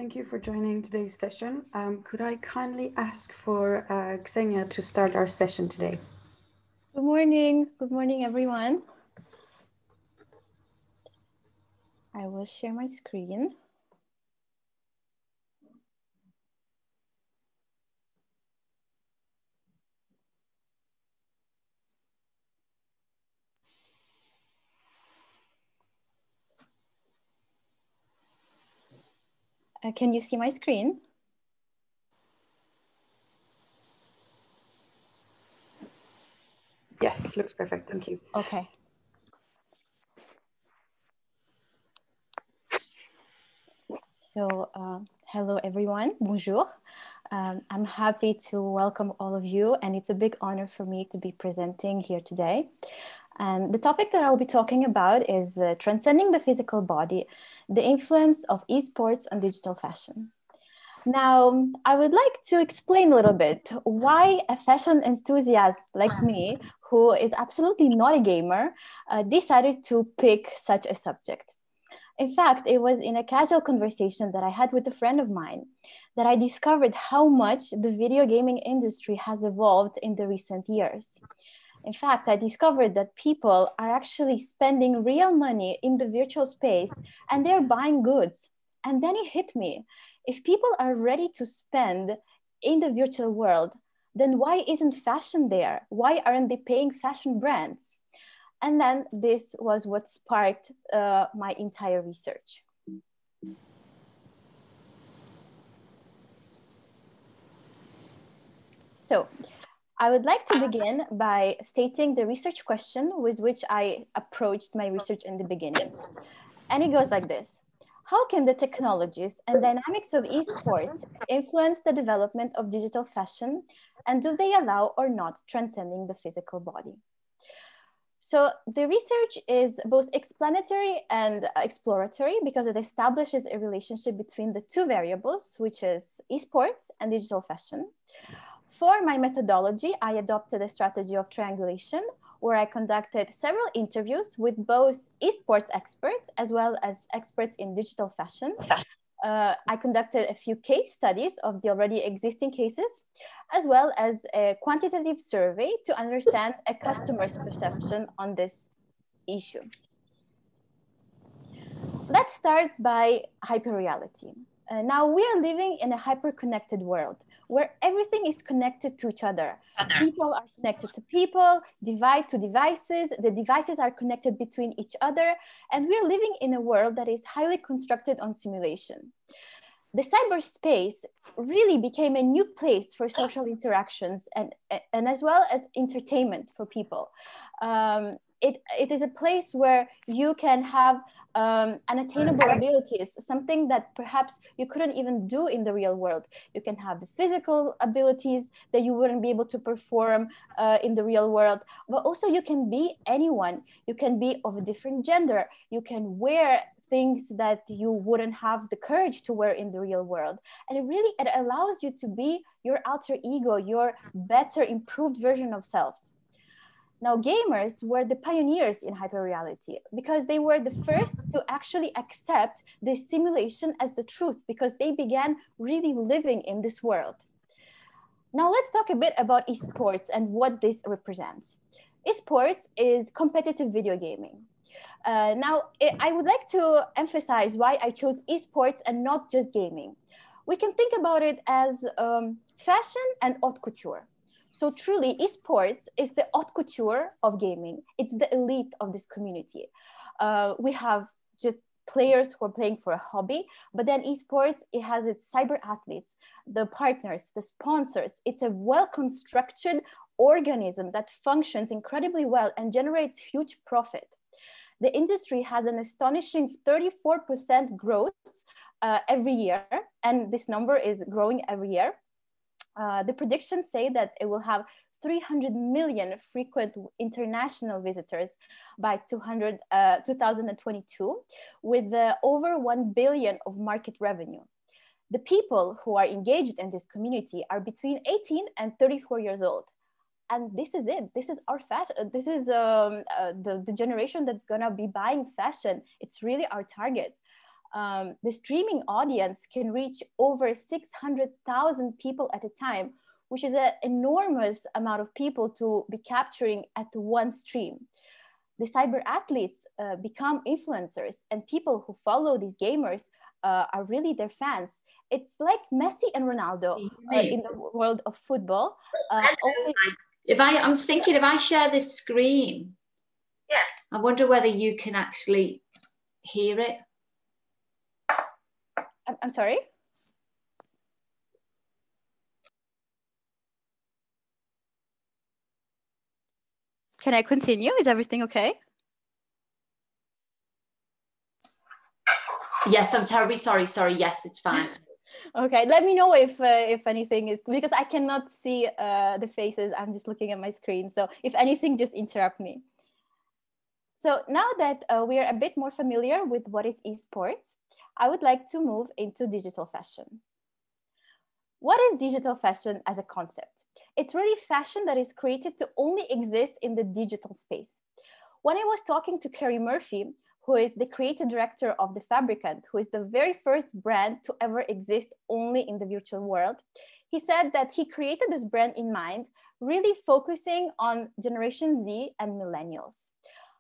Thank you for joining today's session. Could I kindly ask for Xenia to start our session today? Good morning everyone. I will share my screen. Can you see my screen? Yes, looks perfect, thank you. Okay. So, hello everyone, bonjour. I'm happy to welcome all of you, and it's a big honor for me to be presenting here today. And the topic that I'll be talking about is transcending the physical body, the influence of esports on digital fashion. Now, I would like to explain a little bit why a fashion enthusiast like me, who is absolutely not a gamer, decided to pick such a subject. In fact, it was in a casual conversation that I had with a friend of mine that I discovered how much the video gaming industry has evolved in the recent years. In fact, I discovered that people are actually spending real money in the virtual space and they're buying goods. And then it hit me. If people are ready to spend in the virtual world, then why isn't fashion there? Why aren't they paying fashion brands? And then this was what sparked my entire research. So I would like to begin by stating the research question with which I approached my research in the beginning. And it goes like this. How can the technologies and dynamics of esports influence the development of digital fashion? And do they allow or not transcending the physical body? So the research is both explanatory and exploratory because it establishes a relationship between the two variables, which is esports and digital fashion. For my methodology, I adopted a strategy of triangulation where I conducted several interviews with both esports experts as well as experts in digital fashion. I conducted a few case studies of the already existing cases, as well as a quantitative survey to understand a customer's perception on this issue. Let's start by hyperreality. Now we are living in a hyper-connected world where everything is connected to each other. People are connected to people, to devices, the devices are connected between each other, and we're living in a world that is highly constructed on simulation. The cyberspace really became a new place for social interactions and as well as entertainment for people. It is a place where you can have unattainable abilities, something that perhaps you couldn't even do in the real world. You can have the physical abilities that you wouldn't be able to perform in the real world, but also you can be anyone. You can be of a different gender. You can wear things that you wouldn't have the courage to wear in the real world. And it allows you to be your alter ego, your better, improved version of selves. Now, gamers were the pioneers in hyperreality because they were the first to actually accept this simulation as the truth because they began really living in this world. Now, let's talk a bit about esports and what this represents. Esports is competitive video gaming. I would like to emphasize why I chose esports and not just gaming. We can think about it as fashion and haute couture. So truly, esports is the haute couture of gaming. It's the elite of this community. We have just players who are playing for a hobby, but then esports, it has its cyber athletes, the partners, the sponsors. It's a well-constructed organism that functions incredibly well and generates huge profit. The industry has an astonishing 34% growth every year, and this number is growing every year. The predictions say that it will have 300 million frequent international visitors by 2022, with over 1 billion of market revenue. The people who are engaged in this community are between 18 and 34 years old. And this is it. This is our fashion. This is the generation that's gonna be buying fashion. It's really our target. The streaming audience can reach over 600,000 people at a time, which is an enormous amount of people to be capturing at one stream. The cyber athletes become influencers, and people who follow these gamers are really their fans. It's like Messi and Ronaldo in the world of football. I'm thinking if I share this screen, yeah, I wonder whether you can actually hear it. I'm sorry? Can I continue? Is everything okay? Yes, I'm terribly sorry. Sorry, yes, it's fine. Okay, let me know if anything is, because I cannot see the faces. I'm just looking at my screen. So if anything, just interrupt me. So now that we are a bit more familiar with what is esports, I would like to move into digital fashion. What is digital fashion as a concept? It's really fashion that is created to only exist in the digital space. When I was talking to Carrie Murphy, who is the creative director of The Fabricant, who is the very first brand to ever exist only in the virtual world, he said that he created this brand in mind, really focusing on Generation Z and millennials.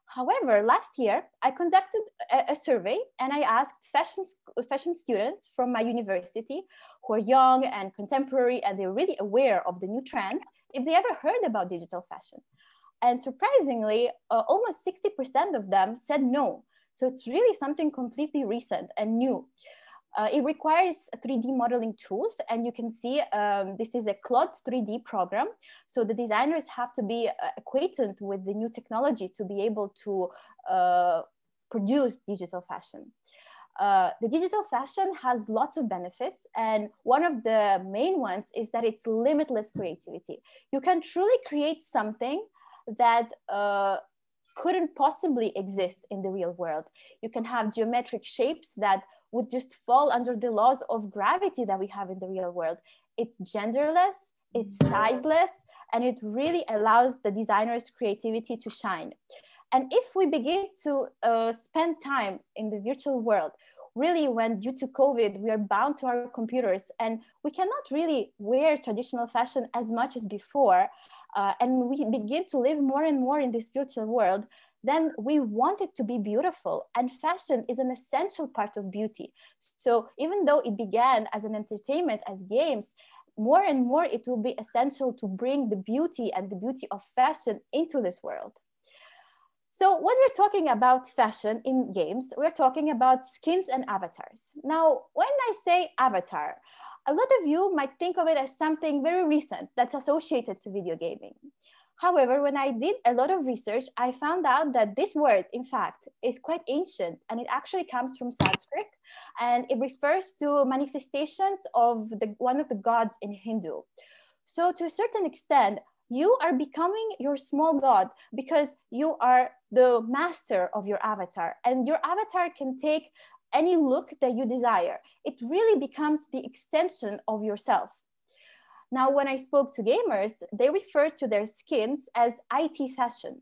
However, last year, I conducted a survey and I asked fashion students from my university who are young and contemporary and they're really aware of the new trends if they ever heard about digital fashion. And surprisingly, almost 60% of them said no. So it's really something completely recent and new. It requires 3D modeling tools, and you can see this is a CAD 3D program. So the designers have to be acquainted with the new technology to be able to produce digital fashion. The digital fashion has lots of benefits, and one of the main ones is that it's limitless creativity. You can truly create something that couldn't possibly exist in the real world. You can have geometric shapes that would just fall under the laws of gravity that we have in the real world. It's genderless, it's sizeless, and it really allows the designer's creativity to shine. And if we begin to spend time in the virtual world, really when due to COVID, we are bound to our computers and we cannot really wear traditional fashion as much as before, and we begin to live more and more in this virtual world, then we want it to be beautiful, and fashion is an essential part of beauty. So even though it began as an entertainment, as games, more and more it will be essential to bring the beauty and the beauty of fashion into this world. So when we're talking about fashion in games, we're talking about skins and avatars. Now, when I say avatar, a lot of you might think of it as something very recent that's associated to video gaming. However, when I did a lot of research, I found out that this word, in fact, is quite ancient, and it actually comes from Sanskrit, and it refers to manifestations of one of the gods in Hindu. So to a certain extent, you are becoming your small god because you are the master of your avatar, and your avatar can take any look that you desire. It really becomes the extension of yourself. Now, when I spoke to gamers, they refer to their skins as IT fashion.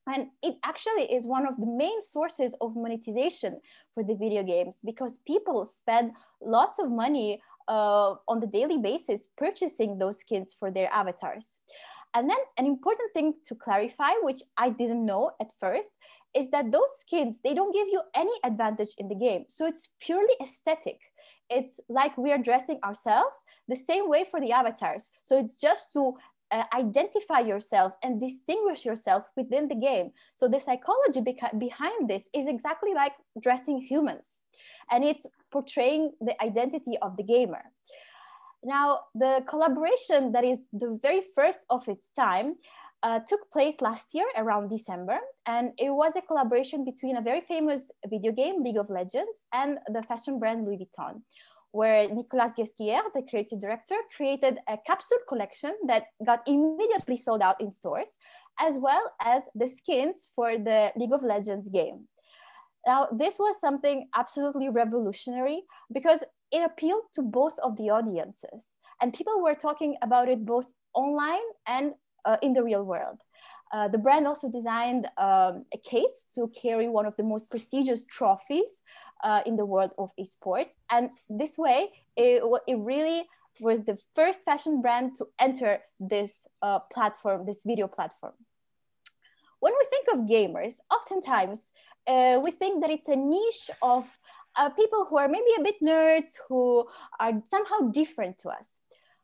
And it actually is one of the main sources of monetization for the video games, because people spend lots of money on the daily basis purchasing those skins for their avatars. And then an important thing to clarify, which I didn't know at first, is that those skins, they don't give you any advantage in the game. So it's purely aesthetic. It's like we are dressing ourselves the same way for the avatars. So it's just to identify yourself and distinguish yourself within the game. So the psychology behind this is exactly like dressing humans, and it's portraying the identity of the gamer. Now, the collaboration that is the very first of its time took place last year around December, and it was a collaboration between a very famous video game, League of Legends, and the fashion brand Louis Vuitton, where Nicolas Guesquière, the creative director, created a capsule collection that got immediately sold out in stores, as well as the skins for the League of Legends game. Now, this was something absolutely revolutionary because it appealed to both of the audiences, and people were talking about it both online and in the real world. The brand also designed a case to carry one of the most prestigious trophies in the world of esports. And this way, it really was the first fashion brand to enter this platform, this video platform. When we think of gamers, oftentimes we think that it's a niche of people who are maybe a bit nerds, who are somehow different to us.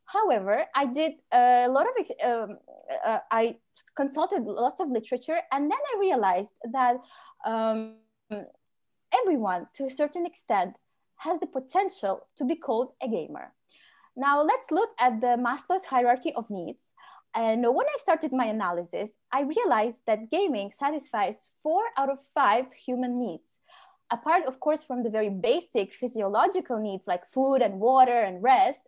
However, I did a lot of, I consulted lots of literature, and then I realized that everyone, to a certain extent, has the potential to be called a gamer. Now, let's look at the Maslow's hierarchy of needs. And when I started my analysis, I realized that gaming satisfies 4 out of 5 human needs. Apart, of course, from the very basic physiological needs like food and water and rest,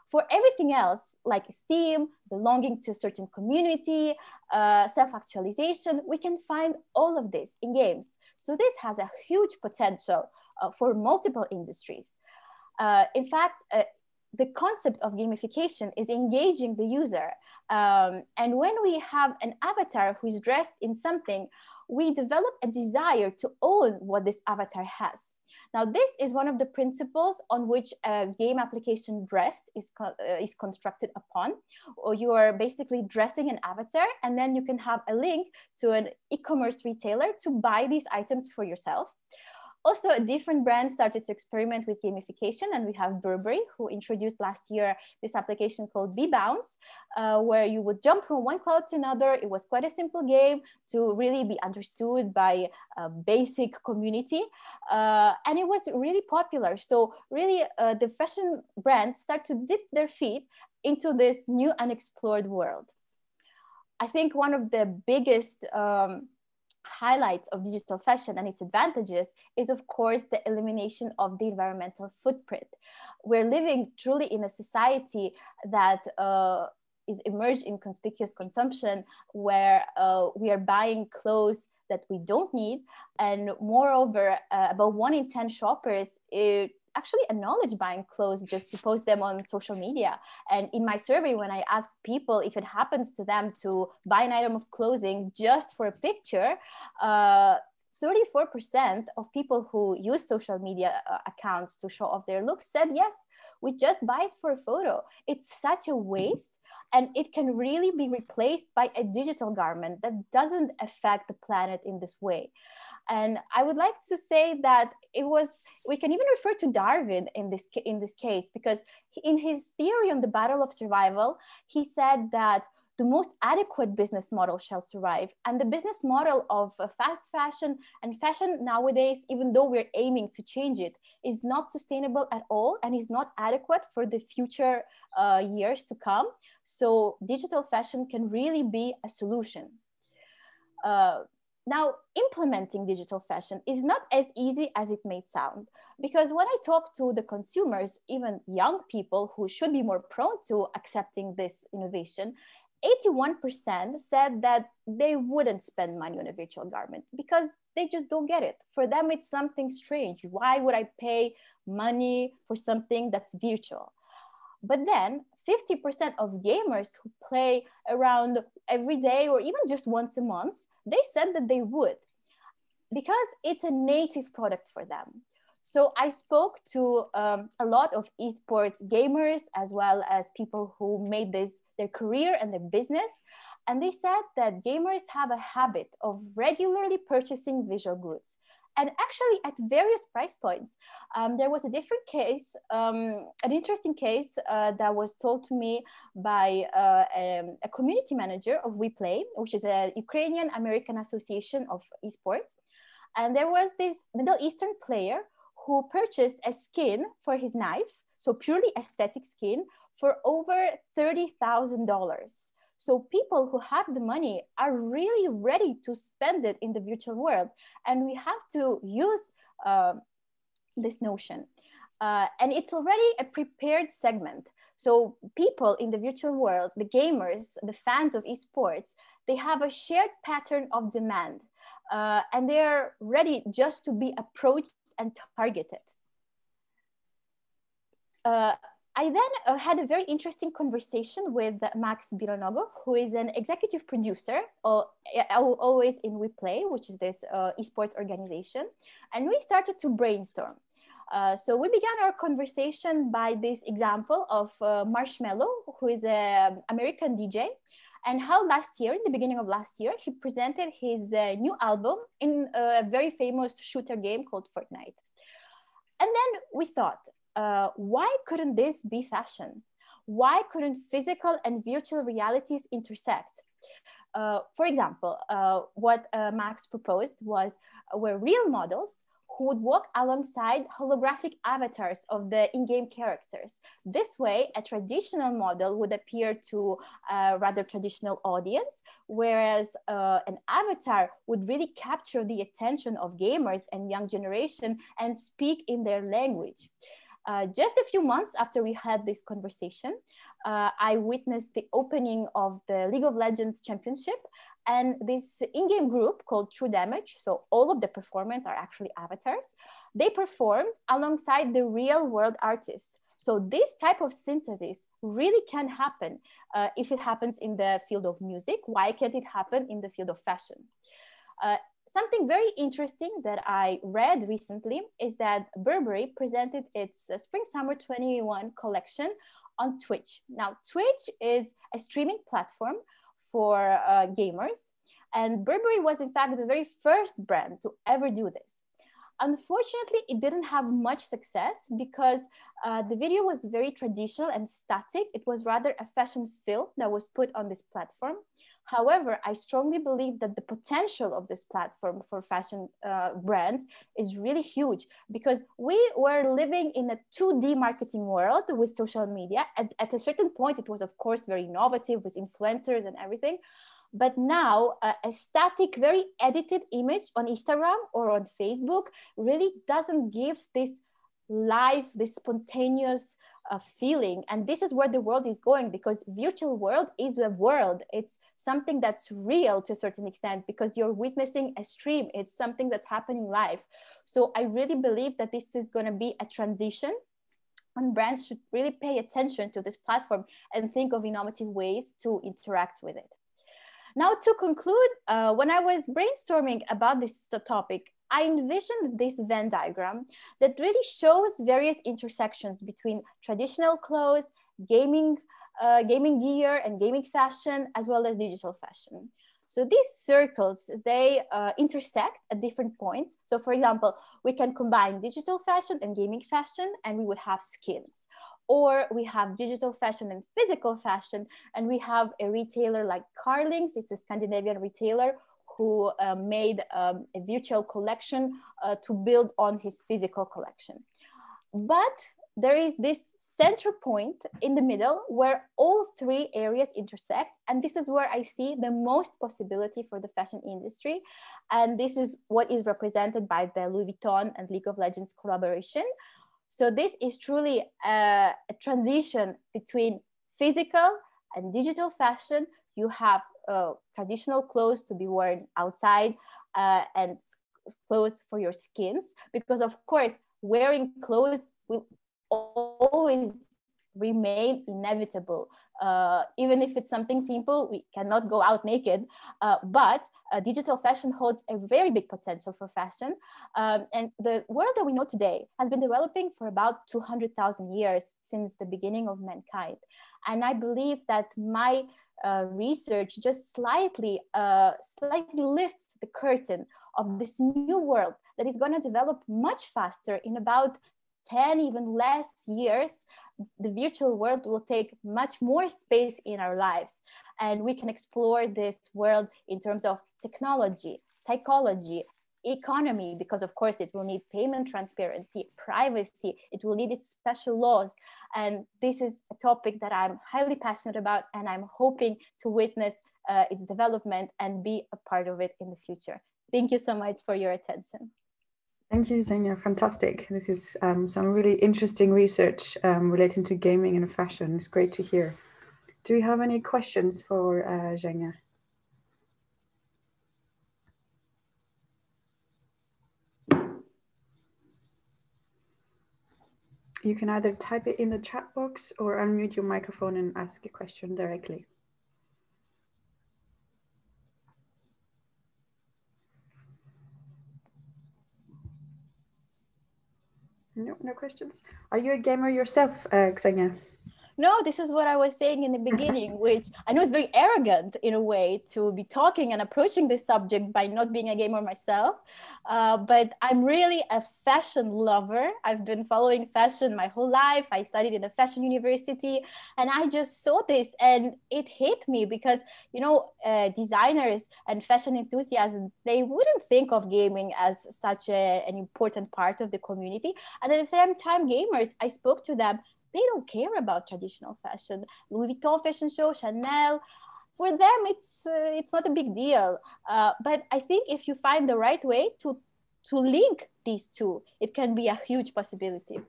for everything else, like esteem, belonging to a certain community, self-actualization, we can find all of this in games. So this has a huge potential for multiple industries. In fact, the concept of gamification is engaging the user. And when we have an avatar who is dressed in something, we develop a desire to own what this avatar has. Now, this is one of the principles on which a game application dressed is constructed upon. Or you are basically dressing an avatar, and then you can have a link to an e-commerce retailer to buy these items for yourself. Also, a different brand started to experiment with gamification, and we have Burberry, who introduced last year this application called B-Bounce, where you would jump from one cloud to another. It was quite a simple game to really be understood by a basic community, and it was really popular. So really, the fashion brands start to dip their feet into this new unexplored world. I think one of the biggest highlights of digital fashion and its advantages is, of course, the elimination of the environmental footprint. We're living truly in a society that is immersed in conspicuous consumption, where we are buying clothes that we don't need. And moreover, about 1 in 10 shoppers actually acknowledge buying clothes just to post them on social media. And in my survey, when I asked people if it happens to them to buy an item of clothing just for a picture, 34% of people who use social media accounts to show off their looks said, yes, we just buy it for a photo. It's such a waste, and it can really be replaced by a digital garment that doesn't affect the planet in this way. And I would like to say that we can even refer to Darwin in this case, because in his theory on the battle of survival, he said that the most adequate business model shall survive. And the business model of fast fashion and fashion nowadays, even though we're aiming to change it, is not sustainable at all and is not adequate for the future years to come. So digital fashion can really be a solution. Now, implementing digital fashion is not as easy as it may sound, because when I talk to the consumers, even young people who should be more prone to accepting this innovation, 81% said that they wouldn't spend money on a virtual garment because they just don't get it. For them, it's something strange. Why would I pay money for something that's virtual? But then 50% of gamers who play around every day or even just once a month, they said that they would, because it's a native product for them. So I spoke to a lot of esports gamers, as well as people who made this their career and their business. And they said that gamers have a habit of regularly purchasing visual goods, and actually at various price points. There was a different case, an interesting case that was told to me by a community manager of WePlay, which is a Ukrainian American association of esports. And there was this Middle Eastern player who purchased a skin for his knife, so purely aesthetic skin, for over $30,000. So people who have the money are really ready to spend it in the virtual world. And we have to use this notion. And it's already a prepared segment. So people in the virtual world, the gamers, the fans of esports, they have a shared pattern of demand. And they're ready just to be approached and targeted. I then had a very interesting conversation with Max Bironogo, who is an executive producer, always in WePlay, which is this esports organization. And we started to brainstorm. So we began our conversation by this example of Marshmello, who is an American DJ, and how last year, in the beginning of last year, he presented his new album in a very famous shooter game called Fortnite. And then we thought, why couldn't this be fashion? Why couldn't physical and virtual realities intersect? For example, what Max proposed was were real models who would walk alongside holographic avatars of the in-game characters. This way, a traditional model would appear to a rather traditional audience, whereas an avatar would really capture the attention of gamers and young generation and speak in their language. Just a few months after we had this conversation, I witnessed the opening of the League of Legends Championship, and this in-game group called True Damage, so all of the performers are actually avatars, they performed alongside the real world artists. So this type of synthesis really can happen if it happens in the field of music. Why can't it happen in the field of fashion? Something very interesting that I read recently is that Burberry presented its Spring-Summer 21 collection on Twitch. Now, Twitch is a streaming platform for gamers, and Burberry was in fact the very first brand to ever do this. Unfortunately, it didn't have much success because the video was very traditional and static. It was rather a fashion film that was put on this platform. However, I strongly believe that the potential of this platform for fashion brands is really huge, because we were living in a 2D marketing world with social media. At a certain point, it was, of course, very innovative with influencers and everything. But now a static, very edited image on Instagram or on Facebook really doesn't give this live, this spontaneous feeling. And this is where the world is going, because virtual world is a world. It's something that's real to a certain extent, because you're witnessing a stream. It's something that's happening live. So I really believe that this is going to be a transition, and brands should really pay attention to this platform and think of innovative ways to interact with it. Now, to conclude, when I was brainstorming about this topic, I envisioned this Venn diagram that really shows various intersections between traditional clothes, gaming gear and gaming fashion, as well as digital fashion. So these circles, they intersect at different points. So for example, we can combine digital fashion and gaming fashion, and we would have skins. Or we have digital fashion and physical fashion, and we have a retailer like Carlings. It's a Scandinavian retailer who made a virtual collection to build on his physical collection. But there is this center point in the middle where all three areas intersect. And this is where I see the most possibility for the fashion industry. And this is what is represented by the Louis Vuitton and League of Legends collaboration. So this is truly a transition between physical and digital fashion. You have traditional clothes to be worn outside and clothes for your skins, because of course, wearing clothes will always remain inevitable. Even if it's something simple, we cannot go out naked, but digital fashion holds a very big potential for fashion. And the world that we know today has been developing for about 200,000 years since the beginning of mankind. And I believe that my research just slightly lifts the curtain of this new world that is going to develop much faster. In about 10, even less years, the virtual world will take much more space in our lives. And we can explore this world in terms of technology, psychology, economy, because of course it will need payment transparency, privacy, it will need its special laws. And this is a topic that I'm highly passionate about, and I'm hoping to witness its development and be a part of it in the future. Thank you so much for your attention. Thank you, Xenia. Fantastic. This is some really interesting research relating to gaming and fashion. It's great to hear. Do we have any questions for Xenia? You can either type it in the chat box or unmute your microphone and ask a question directly. No, no questions. Are you a gamer yourself, Xenia? No, this is what I was saying in the beginning, which I know is very arrogant in a way to be talking and approaching this subject by not being a gamer myself. But I'm really a fashion lover. I've been following fashion my whole life. I studied in a fashion university, and I just saw this and it hit me because, you know, designers and fashion enthusiasts, they wouldn't think of gaming as such an important part of the community. And at the same time, gamers, I spoke to them, they don't care about traditional fashion. Louis Vuitton fashion show, Chanel, for them, it's not a big deal. But I think if you find the right way to link these two, it can be a huge possibility.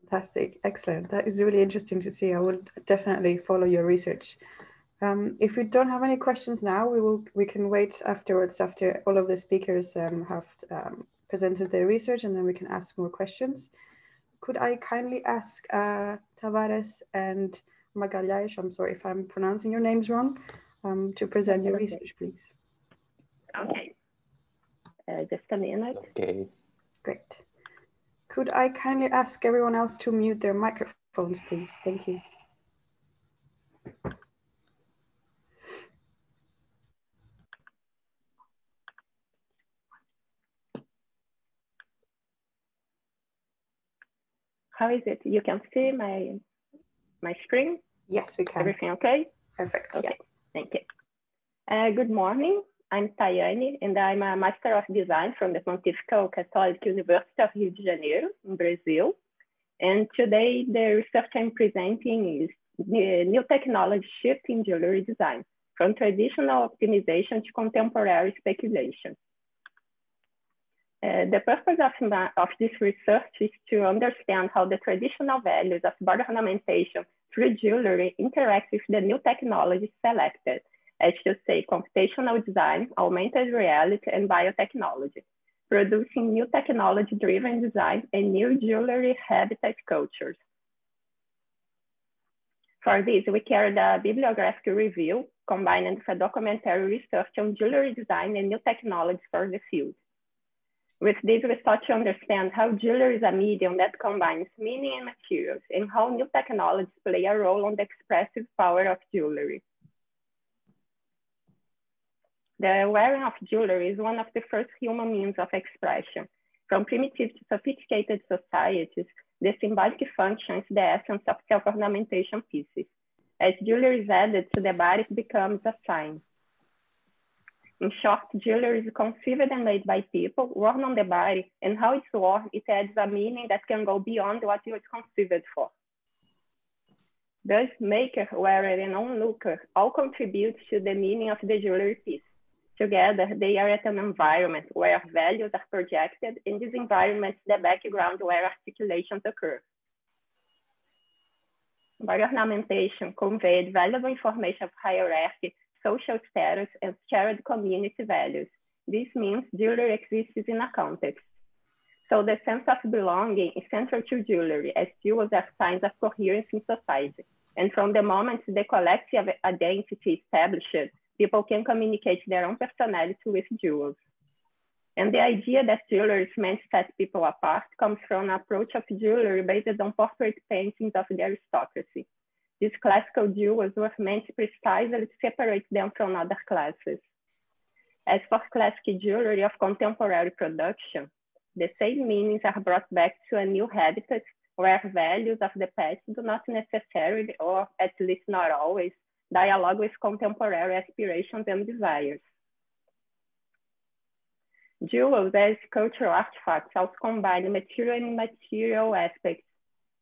Fantastic, excellent. That is really interesting to see. I would definitely follow your research. If we don't have any questions now, we can wait afterwards after all of the speakers have presented their research, and then we can ask more questions. Could I kindly ask Tavares and Magalhães, I'm sorry if I'm pronouncing your names wrong, to present your research, please. Okay. Just a minute. Okay. Great. Could I kindly ask everyone else to mute their microphones, please? Thank you. How is it? You can see my screen? Yes, we can. Everything okay? Perfect. Okay, yeah. Thank you. Good morning. I'm Tayane, and I'm a Master of Design from the Pontifical Catholic University of Rio de Janeiro in Brazil. And today, the research I'm presenting is the new technology shift in jewelry design, from traditional optimization to contemporary speculation. The purpose of this research is to understand how the traditional values of bird ornamentation through jewelry interact with the new technologies selected, as to say computational design, augmented reality, and biotechnology, producing new technology-driven design and new jewelry habitat cultures. For this, we carried a bibliographic review combined with a documentary research on jewelry design and new technologies for the field. With this, we start to understand how jewelry is a medium that combines meaning and materials, and how new technologies play a role on the expressive power of jewelry. The wearing of jewelry is one of the first human means of expression. From primitive to sophisticated societies, the symbolic function is the essence of self-ornamentation pieces. As jewelry is added to the body, it becomes a sign. In short, jewelry is conceived and made by people, worn on the body, and how it's worn, it adds a meaning that can go beyond what it was conceived for. Thus, maker, wearer, and onlooker all contribute to the meaning of the jewelry piece. Together, they are at an environment where values are projected, and this environment is the background where articulations occur. By ornamentation conveyed valuable information of hierarchy, social status, and shared community values. This means jewelry exists in a context. So the sense of belonging is central to jewelry, as jewels are signs of coherence in society. And from the moment the collective identity is established, people can communicate their own personality with jewels. And the idea that jewelry is meant to set people apart comes from an approach of jewelry based on portrait paintings of the aristocracy. These classical jewels were meant precisely to separate them from other classes. As for classic jewelry of contemporary production, the same meanings are brought back to a new habitat where values of the past do not necessarily, or at least not always, dialogue with contemporary aspirations and desires. Jewels as cultural artifacts also combine material and immaterial aspects.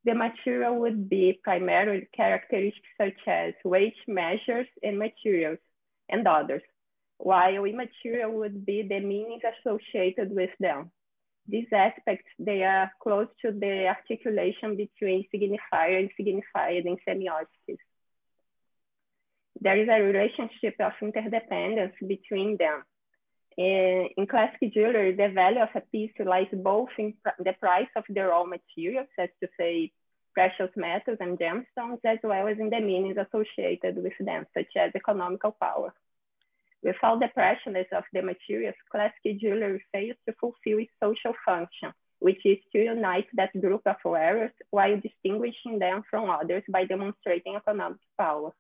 The material would be primarily characteristics such as weight, measures, and materials, and others, while immaterial would be the meanings associated with them. These aspects, they are close to the articulation between signifier and signified in semiotics. There is a relationship of interdependence between them. In classic jewelry, the value of a piece lies both in the price of the raw materials, as to say, precious metals and gemstones, as well as in the meanings associated with them, such as economical power. Without the preciousness of the materials, classic jewelry fails to fulfill its social function, which is to unite that group of wearers while distinguishing them from others by demonstrating economic power.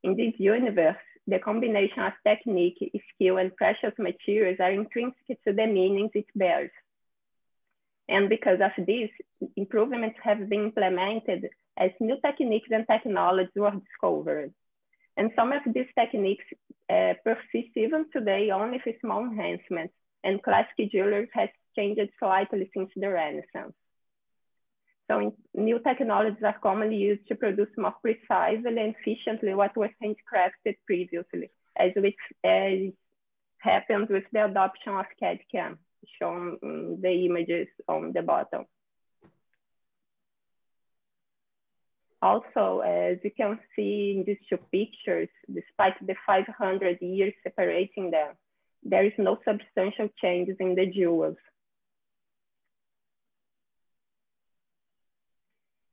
In this universe, the combination of technique, skill, and precious materials are intrinsic to the meanings it bears. And because of this, improvements have been implemented as new techniques and technologies were discovered. And some of these techniques persist even today only with small enhancements, and classic jewelry has changed slightly since the Renaissance. So new technologies are commonly used to produce more precisely and efficiently what was handcrafted previously, as happened with the adoption of CAD CAM, shown in the images on the bottom. Also, as you can see in these two pictures, despite the 500 years separating them, there is no substantial changes in the jewels.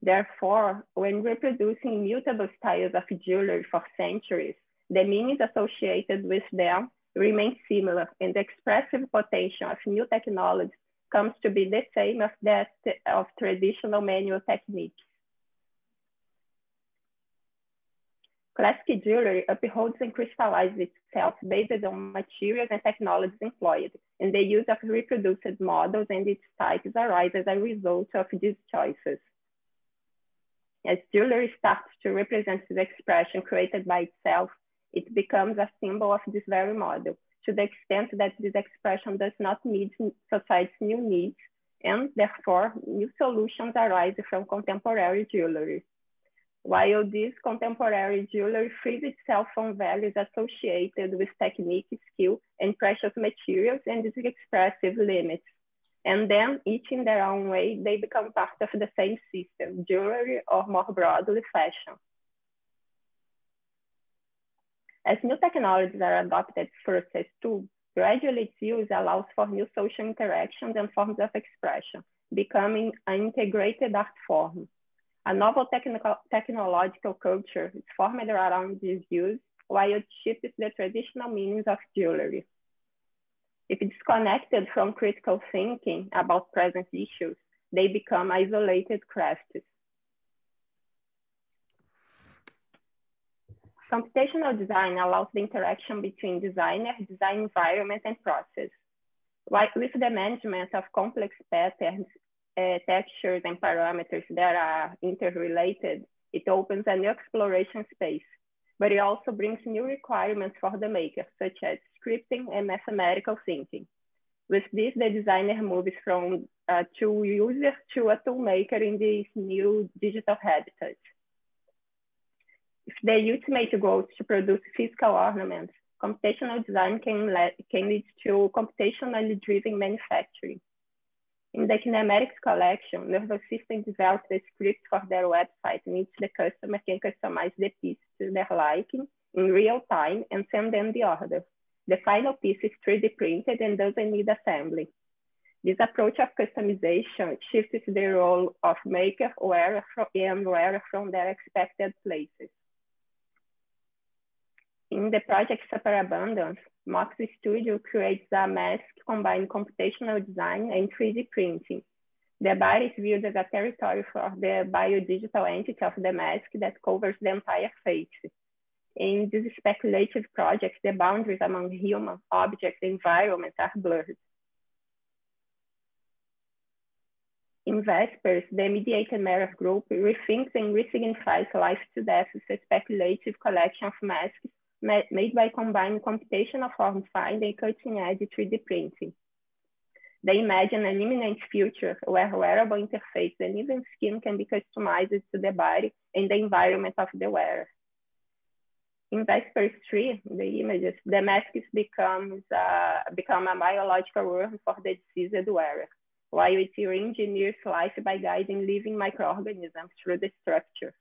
Therefore, when reproducing mutable styles of jewelry for centuries, the meanings associated with them remain similar, and the expressive potential of new technologies comes to be the same as that of traditional manual techniques. Classic jewelry upholds and crystallizes itself based on materials and technologies employed, and the use of reproduced models and its types arise as a result of these choices. As jewelry starts to represent the expression created by itself, it becomes a symbol of this very model, to the extent that this expression does not meet society's new needs, and therefore new solutions arise from contemporary jewelry. While this contemporary jewelry frees itself from values associated with technique, skill, and precious materials and its expressive limits. And then, each in their own way, they become part of the same system, jewelry, or more broadly, fashion. As new technologies are adopted first as tools, gradually its use allows for new social interactions and forms of expression, becoming an integrated art form. A novel technological culture is formed around this use, while it shifts the traditional meanings of jewelry. If disconnected from critical thinking about present issues, they become isolated crafts. Computational design allows the interaction between designer, design environment, and process. With the management of complex patterns, textures, and parameters that are interrelated, it opens a new exploration space, but it also brings new requirements for the maker, such as scripting and mathematical thinking. With this, the designer moves from a tool user to a tool maker in this new digital habitat. If the ultimate goal is to produce physical ornaments, computational design can lead to computationally driven manufacturing. In the kinematics collection, Nervous System developed a script for their website in which the customer can customize the piece to their liking in real time and send them the order. The final piece is 3D printed and doesn't need assembly. This approach of customization shifts the role of maker, wearer, and wearer from their expected places. In the project Superabundance, Mox Studio creates a mask combining computational design and 3D printing. The body is viewed as a territory for the biodigital entity of the mask that covers the entire face. In this speculative project, the boundaries among human, objects, and environment are blurred. In Vespers, the mediated mirror group rethinks and resignifies life to death with a speculative collection of masks made by combining computational form finding and cutting-edge 3D printing. They imagine an imminent future where wearable interface and even skin can be customized to the body and the environment of the wearer. In Vespers 3, the images, the masks become a biological worm for the deceased wearer, while it re-engineers life by guiding living microorganisms through the structure.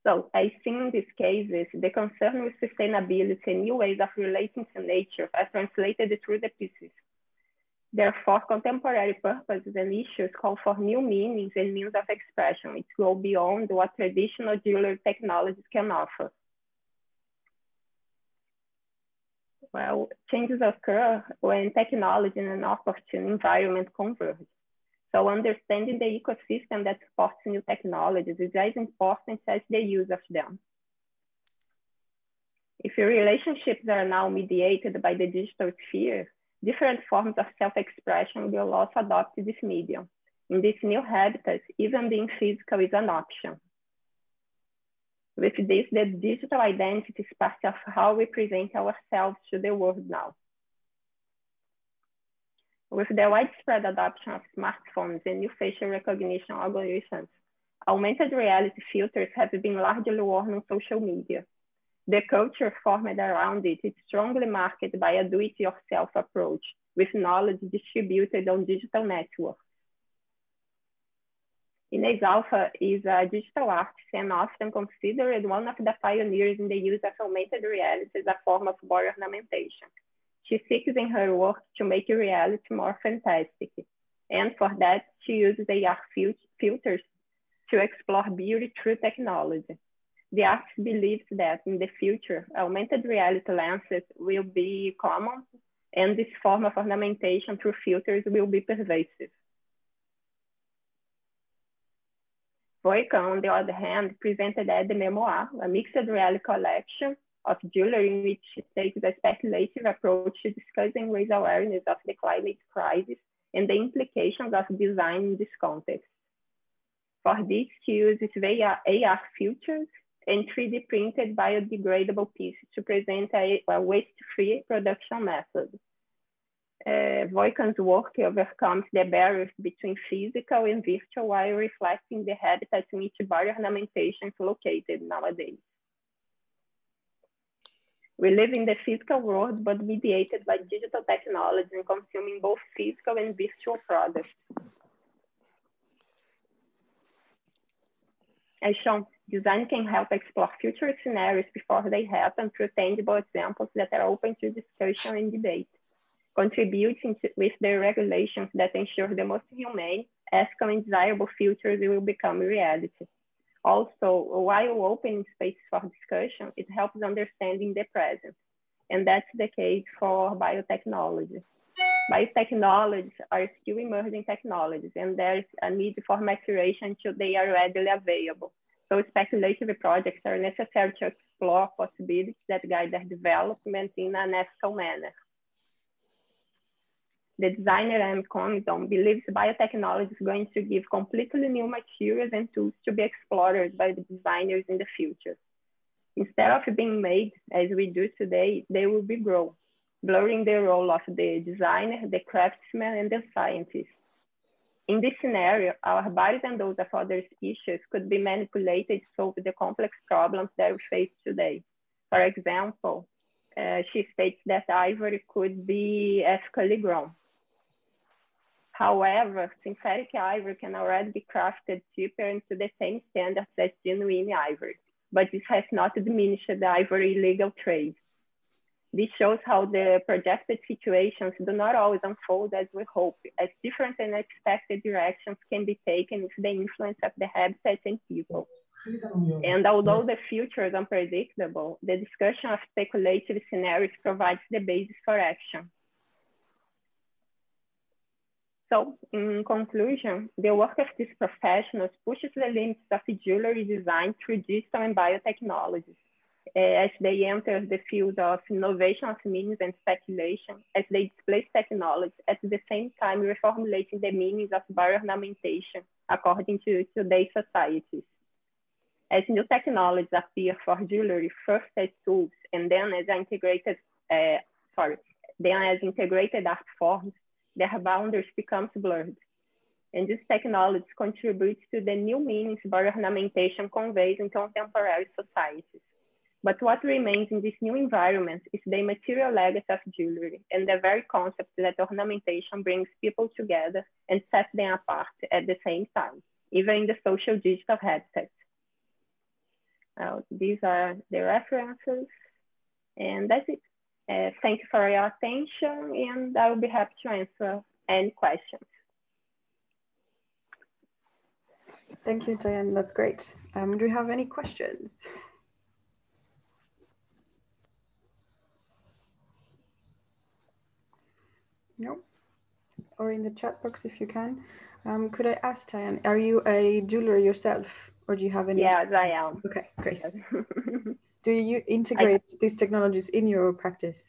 So, as seen in these cases, the concern with sustainability and new ways of relating to nature are translated through the pieces. Therefore, contemporary purposes and issues call for new meanings and means of expression, which go beyond what traditional jewelry technologies can offer. Well, changes occur when technology and an opportune environment converge. So understanding the ecosystem that supports new technologies is as important as the use of them. If your relationships are now mediated by the digital sphere, different forms of self-expression will also adopt this medium. In this new habitat, even being physical is an option. With this, the digital identity is part of how we present ourselves to the world now. With the widespread adoption of smartphones and new facial recognition algorithms, augmented reality filters have been largely worn on social media. The culture formed around it is strongly marked by a do-it-yourself approach, with knowledge distributed on digital networks. Inés Alpha is a digital artist and often considered one of the pioneers in the use of augmented reality as a form of body ornamentation. She seeks in her work to make reality more fantastic. And for that, she uses AR filters to explore beauty through technology. The artist believes that in the future, augmented reality lenses will be common, and this form of ornamentation through filters will be pervasive. Voica, on the other hand, presented at the Memoir, a mixed reality collection of jewelry in which she takes a speculative approach to discussing raise awareness of the climate crisis and the implications of design in this context. For this, she uses AR filters and 3D printed biodegradable pieces to present a waste-free production method. Voica's work overcomes the barriers between physical and virtual while reflecting the habitats in which body ornamentation is located nowadays. We live in the physical world, but mediated by digital technology and consuming both physical and virtual products. As shown, design can help explore future scenarios before they happen through tangible examples that are open to discussion and debate, contributing with the regulations that ensure the most humane, ethical, and desirable futures will become reality. Also, while opening space for discussion, it helps understanding the present, and that's the case for biotechnology. Biotechnologies are still emerging technologies, and there's a need for maturation until they are readily available. So speculative projects are necessary to explore possibilities that guide their development in an ethical manner. The designer M. Comidon believes biotechnology is going to give completely new materials and tools to be explored by the designers in the future. Instead of being made as we do today, they will be grown, blurring the role of the designer, the craftsman, and the scientist. In this scenario, our bodies and those of other species could be manipulated to solve the complex problems that we face today. For example, she states that ivory could be ethically grown. However, synthetic ivory can already be crafted cheaper and to the same standards as genuine ivory, but this has not diminished the ivory illegal trade. This shows how the projected situations do not always unfold as we hope, as different and unexpected directions can be taken with the influence of the habitats and people. And although the future is unpredictable, the discussion of speculative scenarios provides the basis for action. So, in conclusion, the work of these professionals pushes the limits of jewelry design through digital and biotechnology, as they enter the field of innovation of meanings and speculation, as they displace technology, at the same time reformulating the meanings of bioornamentation according to today's societies. As new technologies appear for jewelry, first as tools and then as integrated art forms, their boundaries becomes blurred. And this technology contributes to the new meanings bioornamentation conveys in contemporary societies. But what remains in this new environment is the material legacy of jewelry and the very concept that ornamentation brings people together and sets them apart at the same time, even in the social digital habitat. These are the references, and that's it. Thank you for your attention, and I will be happy to answer any questions. Thank you, Diane. That's great. Do you have any questions? No? Or in the chat box if you can. Could I ask, Diane, are you a jeweler yourself, or do you have any? Yes, I am. Okay, great. Yes. Do you integrate these technologies in your practice?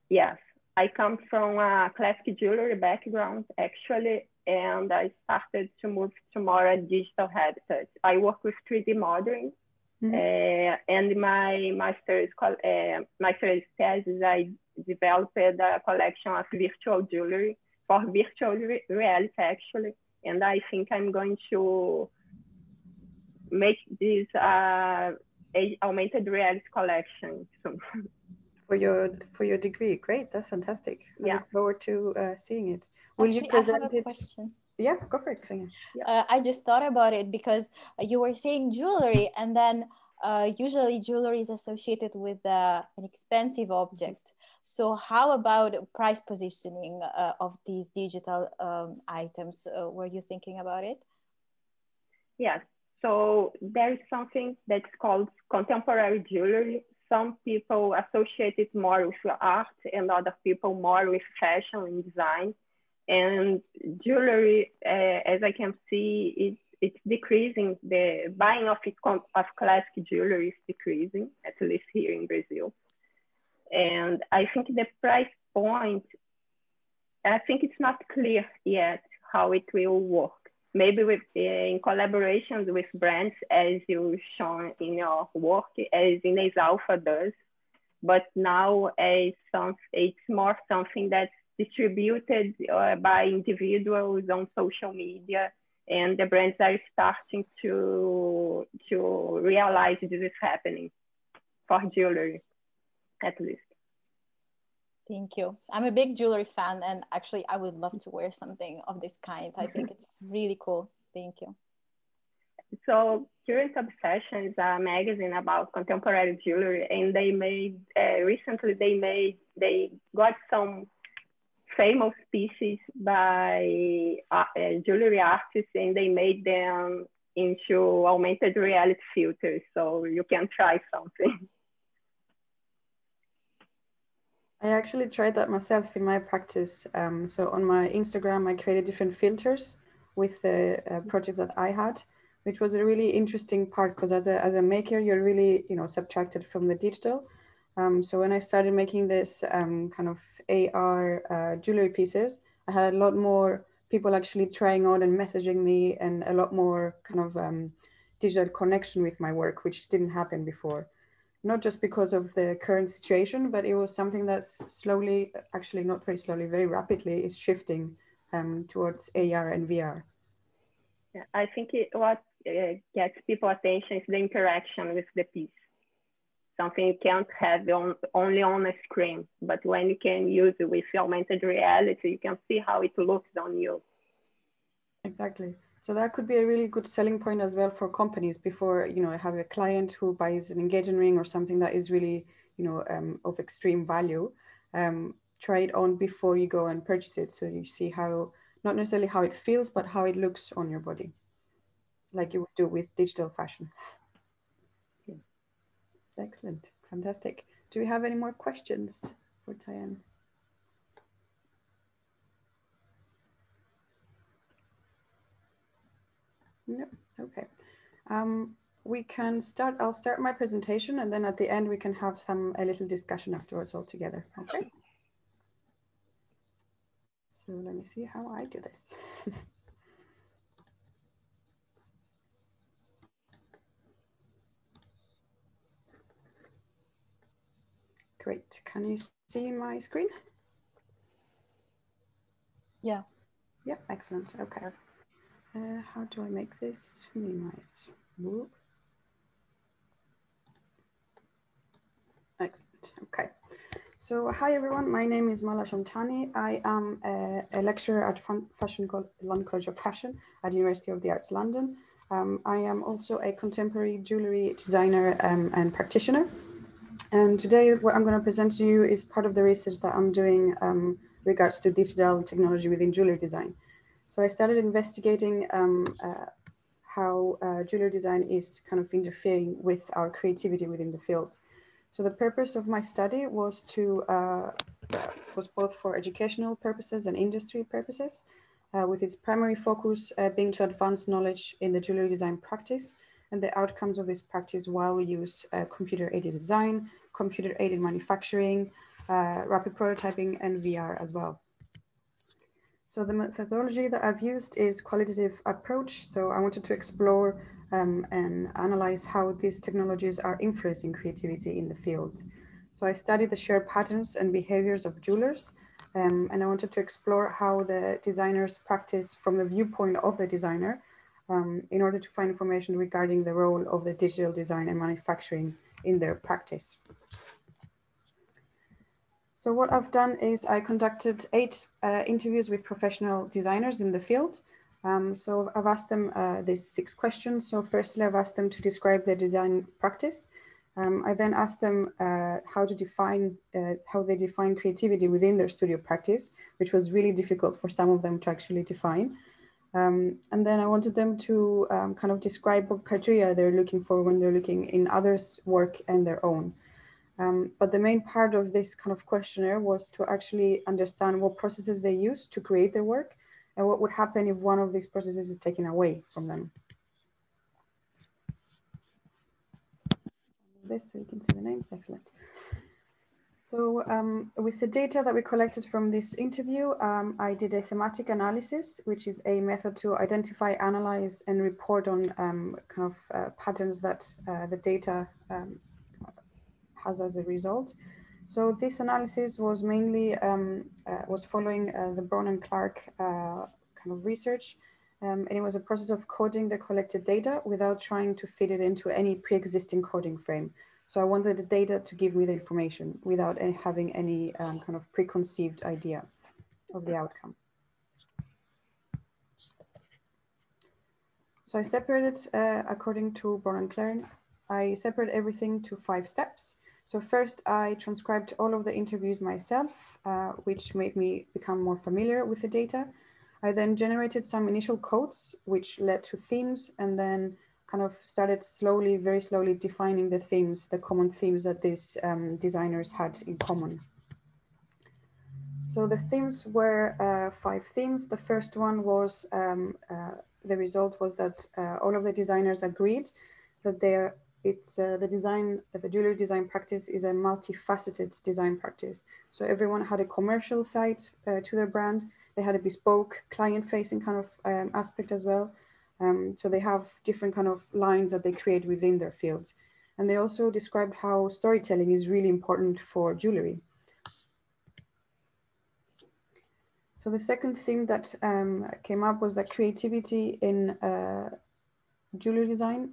Yes, I come from a classic jewelry background, actually, and I started to move to more digital habitat. I work with 3D modeling, and my master's thesis, I developed a collection of virtual jewelry for virtual reality, actually, and I think I'm going to make this augmented reality collection soon. For your degree, great, that's fantastic. I look forward to seeing it. Will Actually, you present I have a it? question. Yeah, go for it, Xenia. I just thought about it because you were saying jewelry, and then usually jewelry is associated with an expensive object. So how about price positioning of these digital items? Were you thinking about it? Yes. So there is something that's called contemporary jewelry. Some people associate it more with art and other people more with fashion and design. And jewelry, as I can see, it's decreasing. The buying of classic jewelry is decreasing, at least here in Brazil. And I think the price point, I think it's not clear yet how it will work. Maybe in collaborations with brands, as you shown in your work, as Inês Alpha does. But now it's more something that's distributed by individuals on social media, and the brands are starting to realize this is happening for jewelry, at least. Thank you. I'm a big jewelry fan, and actually I would love to wear something of this kind. I think it's really cool. Thank you. So Curious Obsession is a magazine about contemporary jewelry, and they made, recently they got some famous pieces by jewelry artists, and they made them into augmented reality filters. So you can try something. I actually tried that myself in my practice. So on my Instagram, I created different filters with the projects that I had, which was a really interesting part because as a maker, you're really subtracted from the digital. So when I started making this kind of AR jewelry pieces, I had a lot more people actually trying on and messaging me, and a lot more kind of digital connection with my work, which didn't happen before. Not just because of the current situation, but it was something that's slowly, actually not very slowly, very rapidly is shifting towards AR and VR. Yeah, I think what gets people's attention is the interaction with the piece. Something you can't have only on a screen, but when you can use it with augmented reality, you can see how it looks on you. Exactly. So that could be a really good selling point as well for companies before, I have a client who buys an engagement ring or something that is really, of extreme value. Try it on before you go and purchase it. So you see how, not necessarily how it feels, but how it looks on your body, like you would do with digital fashion. Yeah. Excellent. Fantastic. Do we have any more questions for Diane? No. Okay. We can start. I'll start my presentation, and then at the end we can have a little discussion afterwards all together. Okay. So let me see how I do this. Great. Can you see my screen? Yeah. Yeah. Excellent. Okay. How do I make this minimize? Whoop. Excellent. Okay. So hi everyone, my name is Mala Shantani. I am a lecturer at London College of Fashion at University of the Arts London. I am also a contemporary jewelry designer and practitioner. And today what I'm going to present to you is part of the research that I'm doing regards to digital technology within jewelry design. So I started investigating how jewelry design is kind of interfering with our creativity within the field. So the purpose of my study was to was both for educational purposes and industry purposes, with its primary focus being to advance knowledge in the jewelry design practice and the outcomes of this practice while we use computer-aided design, computer-aided manufacturing, rapid prototyping, and VR as well. So the methodology that I've used is qualitative approach. So I wanted to explore and analyze how these technologies are influencing creativity in the field. So I studied the shared patterns and behaviors of jewelers, and I wanted to explore how the designers practice from the viewpoint of the designer in order to find information regarding the role of the digital design and manufacturing in their practice. So what I've done is I conducted 8 interviews with professional designers in the field. So I've asked them these 6 questions. So firstly, I've asked them to describe their design practice. I then asked them how they define creativity within their studio practice, which was really difficult for some of them to actually define. And then I wanted them to kind of describe what criteria they're looking for when they're looking in others' work and their own. But the main part of this kind of questionnaire was to actually understand what processes they use to create their work and what would happen if one of these processes is taken away from them. This, so you can see the names, excellent. So with the data that we collected from this interview, I did a thematic analysis, which is a method to identify, analyze, and report on kind of patterns that the data has as a result. So this analysis was mainly was following the Brown and Clark kind of research, and it was a process of coding the collected data without trying to fit it into any pre-existing coding frame. So I wanted the data to give me the information without having any kind of preconceived idea of the outcome. So I separated according to Brown and Clark. I separated everything to 5 steps. So first, I transcribed all of the interviews myself, which made me become more familiar with the data. I then generated some initial codes, which led to themes, and then kind of started slowly, very slowly defining the themes, the common themes that these designers had in common. So the themes were 5 themes. The first one was, the result was that all of the designers agreed that the jewelry design practice is a multifaceted design practice. So everyone had a commercial side to their brand. They had a bespoke client-facing kind of aspect as well. So they have different kind of lines that they create within their fields. And they also described how storytelling is really important for jewelry. So the second theme that came up was that creativity in jewelry design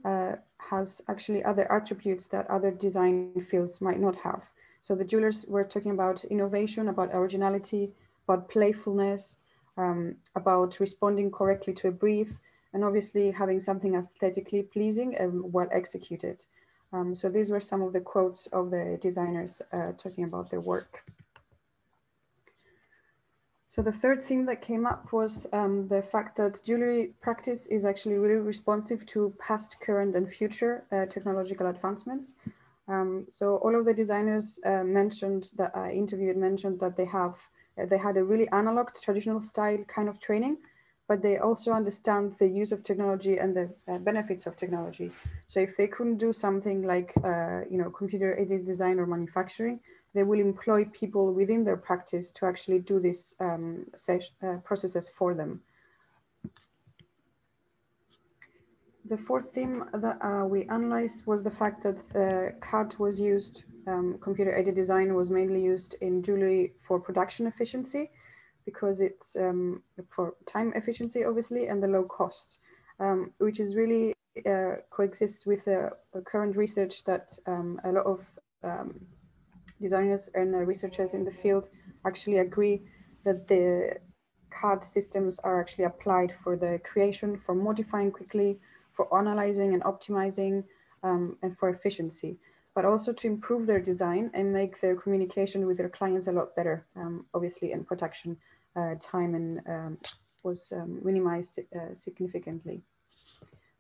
has actually other attributes that other design fields might not have. So the jewelers were talking about innovation, about originality, about playfulness, about responding correctly to a brief, and obviously having something aesthetically pleasing and well executed. So these were some of the quotes of the designers talking about their work. So the third theme that came up was the fact that jewelry practice is actually really responsive to past, current, and future technological advancements. So all of the designers mentioned that I interviewed mentioned that they had a really analog, traditional style kind of training, but they also understand the use of technology and the benefits of technology. So if they couldn't do something like computer-aided design or manufacturing, they will employ people within their practice to actually do these processes for them. The fourth theme that we analyzed was the fact that CAD was used, computer-aided design was mainly used in jewelry for production efficiency, because it's for time efficiency, obviously, and the low cost, which is really coexists with the current research that a lot of designers and researchers in the field actually agree that the CAD systems are actually applied for the creation, for modifying quickly, for analyzing and optimizing, and for efficiency. but also to improve their design and make their communication with their clients a lot better. Obviously, in production, time and was minimized significantly.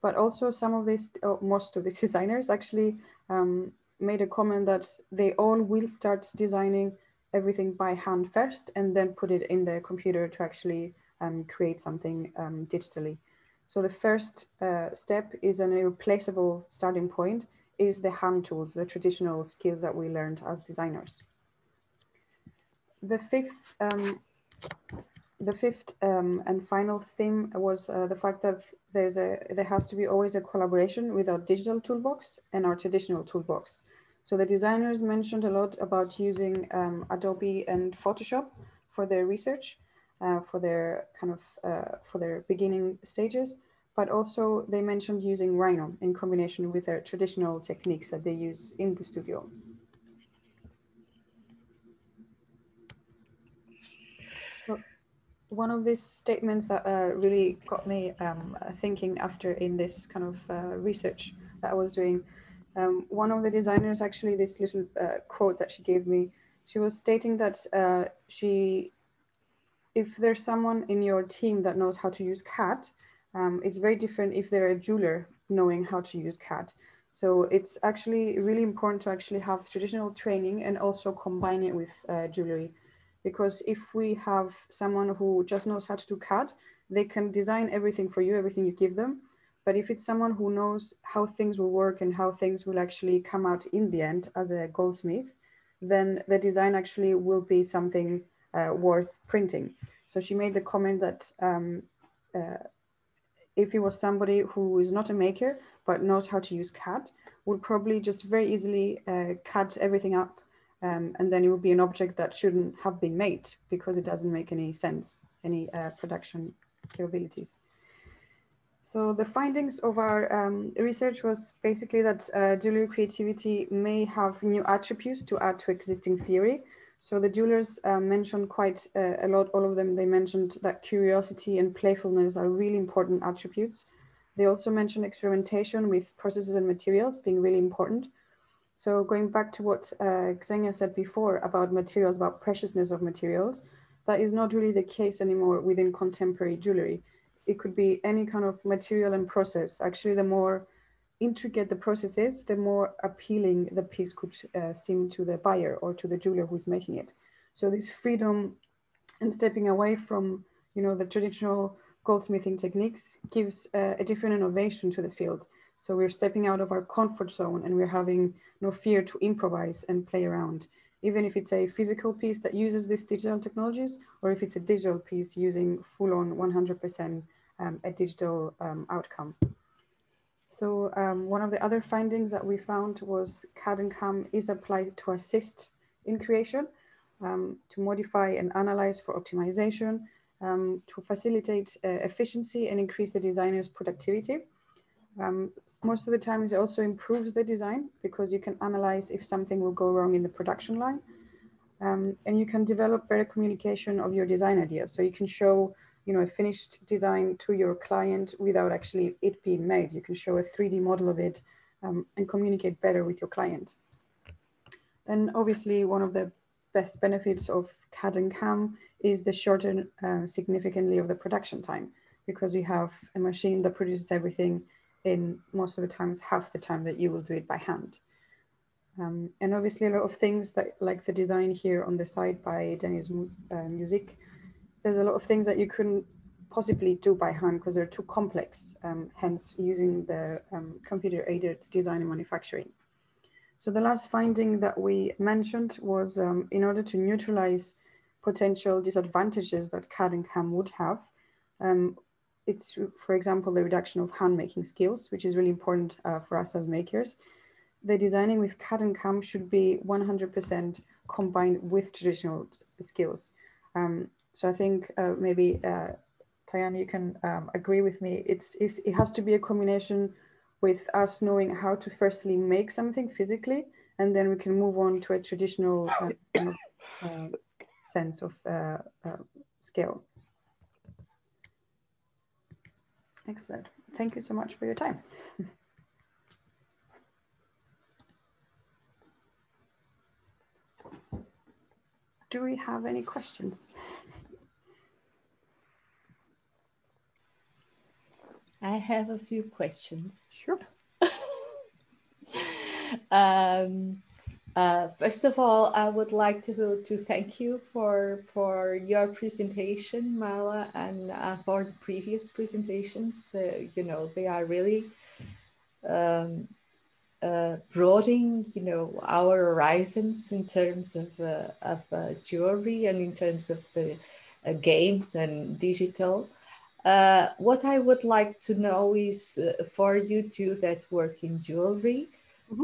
But also some of these, most of these designers actually made a comment that they all will start designing everything by hand first and then put it in the computer to actually create something digitally. So the first step is an irreplaceable starting point, is the hand tools, the traditional skills that we learned as designers. The fifth and final theme was the fact that there has to be always a collaboration with our digital toolbox and our traditional toolbox. So the designers mentioned a lot about using Adobe and Photoshop for their research, for their for their beginning stages, but also they mentioned using Rhino in combination with their traditional techniques that they use in the studio. So, one of these statements that really got me thinking after in this kind of research that I was doing, one of the designers, actually this little quote that she gave me, she was stating that if there's someone in your team that knows how to use CAD, it's very different if they're a jeweler knowing how to use CAD. So it's actually really important to actually have traditional training and also combine it with jewelry. Because if we have someone who just knows how to do CAD, they can design everything for you, everything you give them. But if it's someone who knows how things will work and how things will actually come out in the end as a goldsmith, then the design actually will be something worth printing. So she made the comment that if it was somebody who is not a maker, but knows how to use CAD, would probably just very easily CAD everything up. And then it will be an object that shouldn't have been made because it doesn't make any sense, any production capabilities. So the findings of our research was basically that jewelry creativity may have new attributes to add to existing theory. So the jewelers mentioned quite a lot, all of them, they mentioned that curiosity and playfulness are really important attributes. They also mentioned experimentation with processes and materials being really important. So going back to what Xenia said before about materials, about preciousness of materials, that is not really the case anymore within contemporary jewelry. It could be any kind of material and process. Actually, the more intricate the process is, the more appealing the piece could seem to the buyer or to the jeweler who's making it. So this freedom and stepping away from, the traditional goldsmithing techniques gives a different innovation to the field. So we're stepping out of our comfort zone and we're having no fear to improvise and play around, even if it's a physical piece that uses these digital technologies, or if it's a digital piece using full-on 100% a digital outcome. So one of the other findings that we found was CAD and CAM is applied to assist in creation, to modify and analyze for optimization, to facilitate efficiency and increase the designer's productivity. Most of the times it also improves the design because you can analyze if something will go wrong in the production line. And you can develop better communication of your design ideas. So you can show a finished design to your client without actually it being made. You can show a 3D model of it and communicate better with your client. And obviously one of the best benefits of CAD and CAM is the shorten significantly of the production time, because you have a machine that produces everything in most of the times half the time that you will do it by hand. And obviously a lot of things that, like the design here on the side by Dennis Music, there's a lot of things that you couldn't possibly do by hand because they're too complex, hence using the computer-aided design and manufacturing. So the last finding that we mentioned was in order to neutralize potential disadvantages that CAD and CAM would have, it's, for example, the reduction of hand-making skills, which is really important for us as makers. The designing with CAD and CAM should be 100% combined with traditional skills. So I think maybe, Tayana, you can agree with me. It has to be a combination with us knowing how to firstly make something physically, and then we can move on to a traditional sense of scale. Excellent. Thank you so much for your time. do we have any questions? I have a few questions. Sure. First of all, I would like to thank you for your presentation, Mala, and for the previous presentations. You know, they are really broadening, you know, our horizons in terms of jewelry and in terms of the games and digital. What I would like to know is for you two that work in jewelry,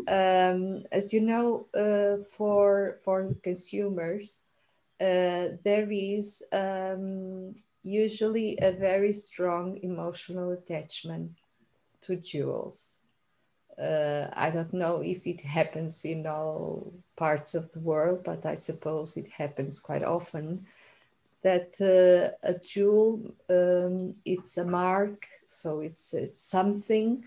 as you know, for consumers, there is usually a very strong emotional attachment to jewels. I don't know if it happens in all parts of the world, but I suppose it happens quite often that a jewel, it's a mark, so it's something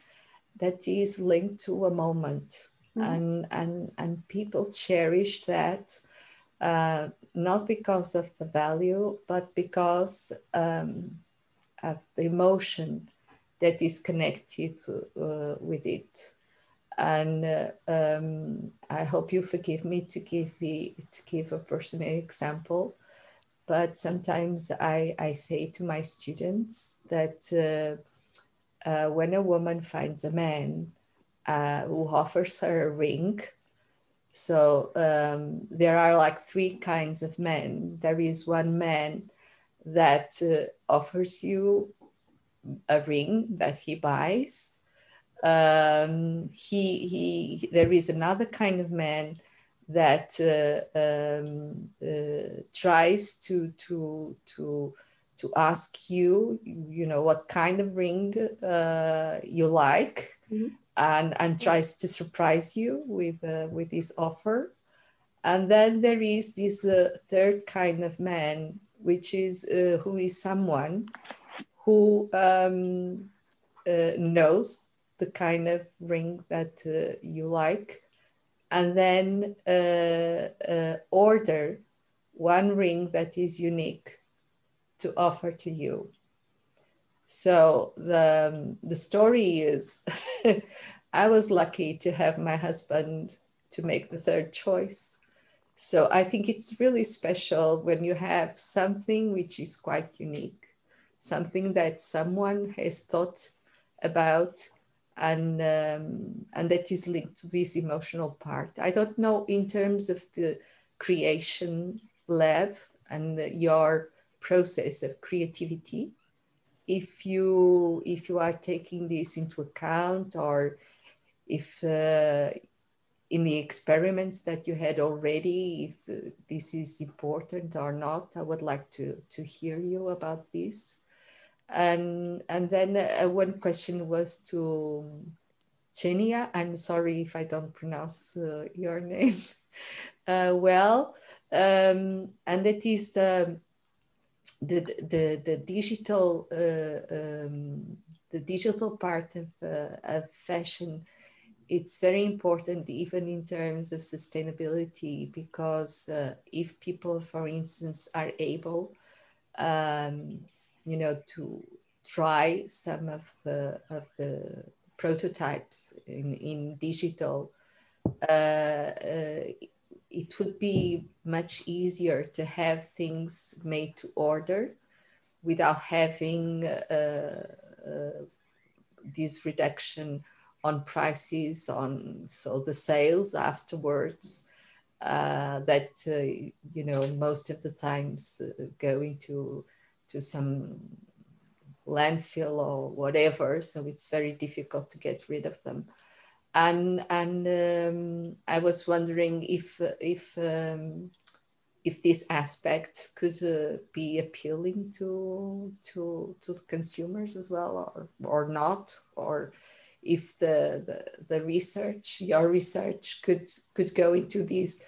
that is linked to a moment. And people cherish that, not because of the value, but because of the emotion that is connected with it. And I hope you forgive me to give a personal example, but sometimes I say to my students that when a woman finds a man who offers her a ring, so there are like three kinds of men. There is one man that offers you a ring that he buys. There is another kind of man that tries to ask you, you know, what kind of ring you like, and tries to surprise you with this offer. And then there is this third kind of man, which is who is someone who knows the kind of ring that you like, and then order one ring that is unique to offer to you. So the story is I was lucky to have my husband to make the third choice. So I think it's really special when you have something which is quite unique, something that someone has thought about, and that is linked to this emotional part. I don't know, in terms of the creation lab and your process of creativity, if you are taking this into account, or if in the experiments that you had already, if this is important or not. I would like to hear you about this. And then one question was to Chenia. I'm sorry if I don't pronounce your name well. And that is the digital part of fashion. It's very important, even in terms of sustainability, because if people, for instance, are able, you know, to try some of the prototypes in digital, it would be much easier to have things made to order without having this reduction on prices, so the sales afterwards that you know, most of the times go into some landfill or whatever, so it's very difficult to get rid of them. And I was wondering if this aspect could be appealing to the consumers as well, or not, or if the research, your research, could go into these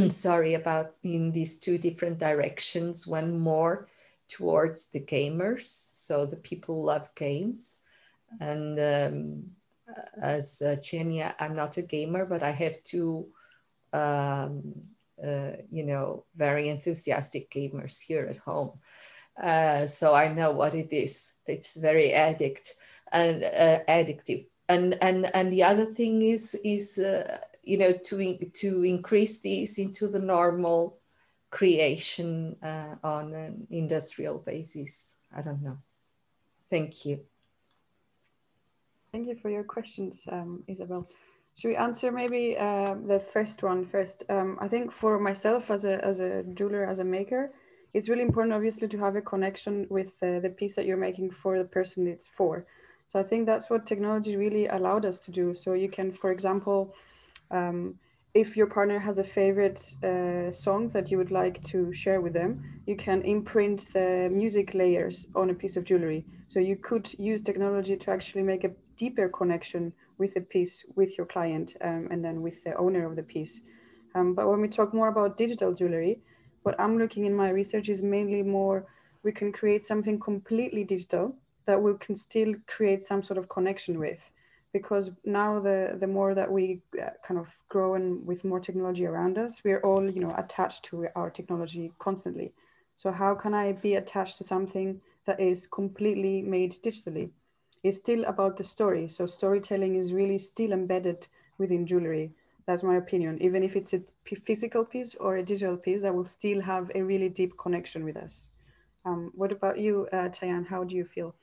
sorry, about in these two different directions. One more towards the gamers, so the people who love games, and as Chenia, I'm not a gamer, but I have two you know, very enthusiastic gamers here at home. So I know what it is. It's very addictive. And the other thing is you know, to increase this into the normal creation on an industrial basis. I don't know. Thank you. Thank you for your questions, Isabel. Should we answer maybe the first one first? I think for myself as a jeweler, as a maker, it's really important, obviously, to have a connection with the piece that you're making for the person it's for. So I think that's what technology really allowed us to do. So you can, for example, if your partner has a favorite song that you would like to share with them, you can imprint the music layers on a piece of jewelry. So you could use technology to actually make a deeper connection with the piece, with your client, and then with the owner of the piece. But when we talk more about digital jewelry, what I'm looking in my research is mainly more, we can create something completely digital that we can still create some sort of connection with. Because now the more that we kind of grow and with more technology around us, we're all, you know, attached to our technology constantly. So how can I be attached to something that is completely made digitally? It's still about the story. So storytelling is really still embedded within jewelry. That's my opinion. Even if it's a physical piece or a digital piece, that will still have a really deep connection with us. What about you, Tayan? How do you feel?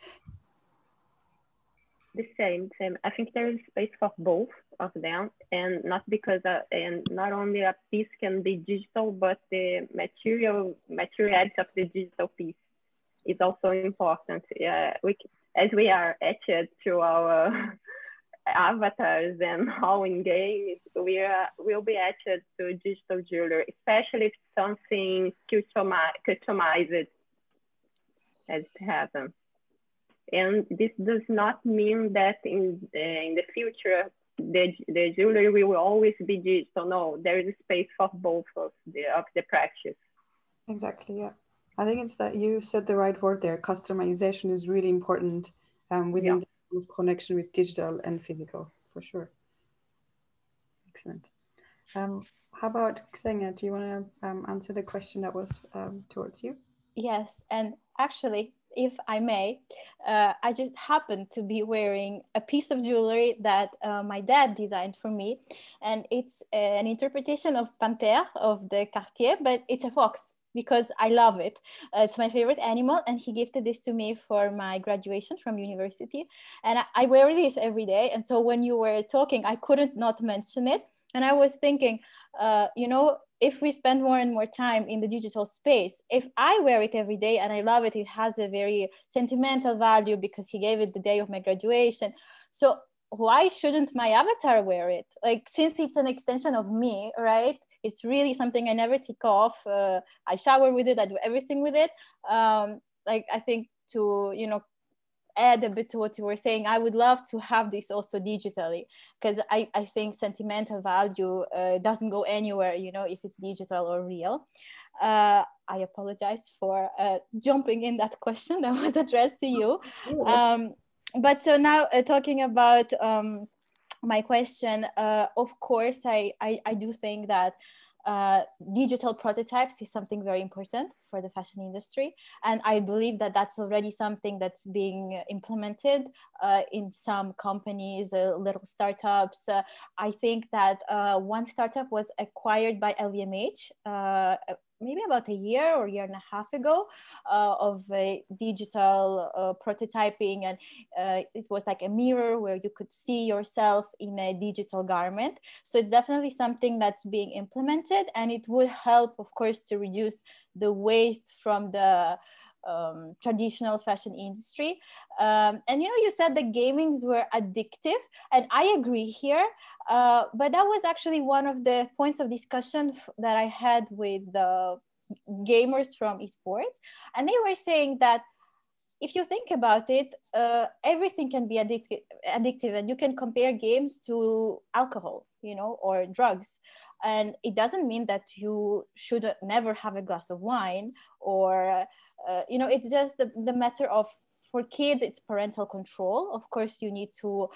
The same. I think there is space for both of them, and not because and not only a piece can be digital, but the materiality of the digital piece is also important. As we are etched to our avatars and how in games, will be etched to digital jewelry, especially if something customized as it happens. And this does not mean that in the future, the jewelry will always be digital. No, there is a space for both of the practice. Exactly, yeah. I think it's that you said the right word there. Customization is really important within the connection with digital and physical, for sure. Excellent. How about Xenia? Do you want to answer the question that was towards you? Yes, and actually, if I may, I just happened to be wearing a piece of jewelry that my dad designed for me, and it's an interpretation of Panthère of the Cartier, but it's a fox because I love it. It's my favorite animal, and he gifted this to me for my graduation from university, and I wear this every day. And so when you were talking, I couldn't not mention it, and I was thinking, you know, if we spend more and more time in the digital space, if I wear it every day and I love it, it has a very sentimental value because he gave it the day of my graduation. So why shouldn't my avatar wear it? Like, since it's an extension of me, right? It's really something I never take off. I shower with it, I do everything with it. Like, I think to, you know, add a bit to what you were saying, I would love to have this also digitally, because I think sentimental value doesn't go anywhere, you know, if it's digital or real. I apologize for jumping in that question that was addressed to you. But so now talking about my question, of course, I do think that digital prototypes is something very important for the fashion industry. And I believe that that's already something that's being implemented in some companies, little startups. I think that one startup was acquired by LVMH maybe about a year or year and a half ago of digital prototyping. And it was like a mirror where you could see yourself in a digital garment. So it's definitely something that's being implemented, and it would help, of course, to reduce the waste from the traditional fashion industry. And you know, you said the gamings were addictive, and I agree here. But that was actually one of the points of discussion that I had with the gamers from esports. And they were saying that if you think about it, everything can be addictive, and you can compare games to alcohol, you know, or drugs. And it doesn't mean that you should never have a glass of wine, or, you know, it's just the matter of For kids, it's parental control. Of course, you need to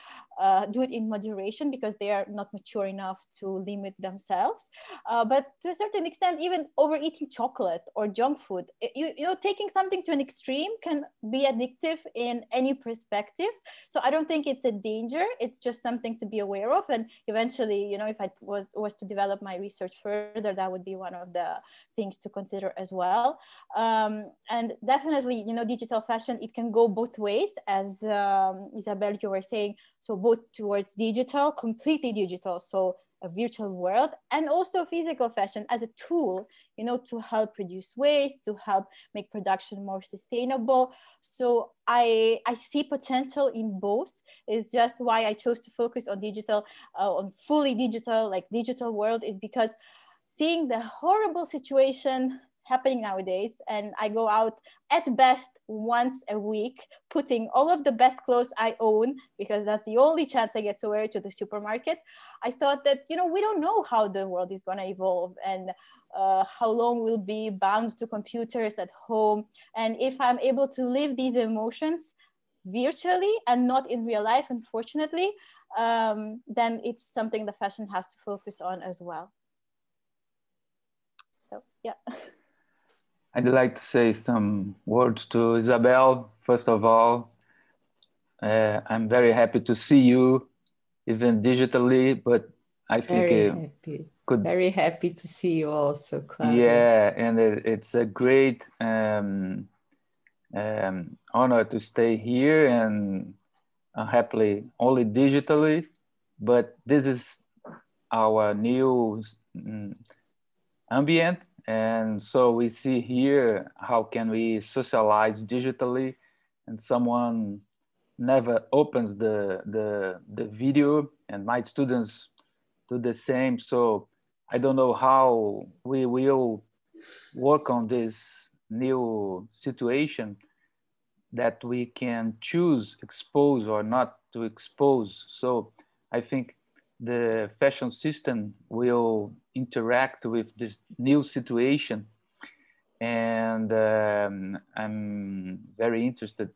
do it in moderation because they are not mature enough to limit themselves. But to a certain extent, even overeating chocolate or junk food, you know, taking something to an extreme can be addictive in any perspective. So I don't think it's a danger. It's just something to be aware of. And eventually, you know, if I was to develop my research further, that would be one of the things to consider as well. And definitely, you know, digital fashion, it can go both ways, as Isabel, you were saying, so both towards digital, completely digital, so a virtual world, and also physical fashion as a tool, you know, to help reduce waste, to help make production more sustainable. So I see potential in both. It's just why I chose to focus on digital, on fully digital, like digital world, is because seeing the horrible situation happening nowadays, and I go out at best once a week, putting all of the best clothes I own, because that's the only chance I get to wear to the supermarket. I thought that, you know, we don't know how the world is going to evolve, and how long we'll be bound to computers at home. And if I'm able to live these emotions virtually and not in real life, unfortunately, then it's something the fashion has to focus on as well. So, yeah. I'd like to say some words to Isabel. First of all, I'm very happy to see you, even digitally, but I think very happy to see you also, Claudia. Yeah, and it's a great honor to stay here, and happily only digitally, but this is our new ambient. And so we see here how can we socialize digitally, and someone never opens the video, and my students do the same. So I don't know how we will work on this new situation, that we can choose expose or not to expose. So I think the fashion system will interact with this new situation, and I'm very interested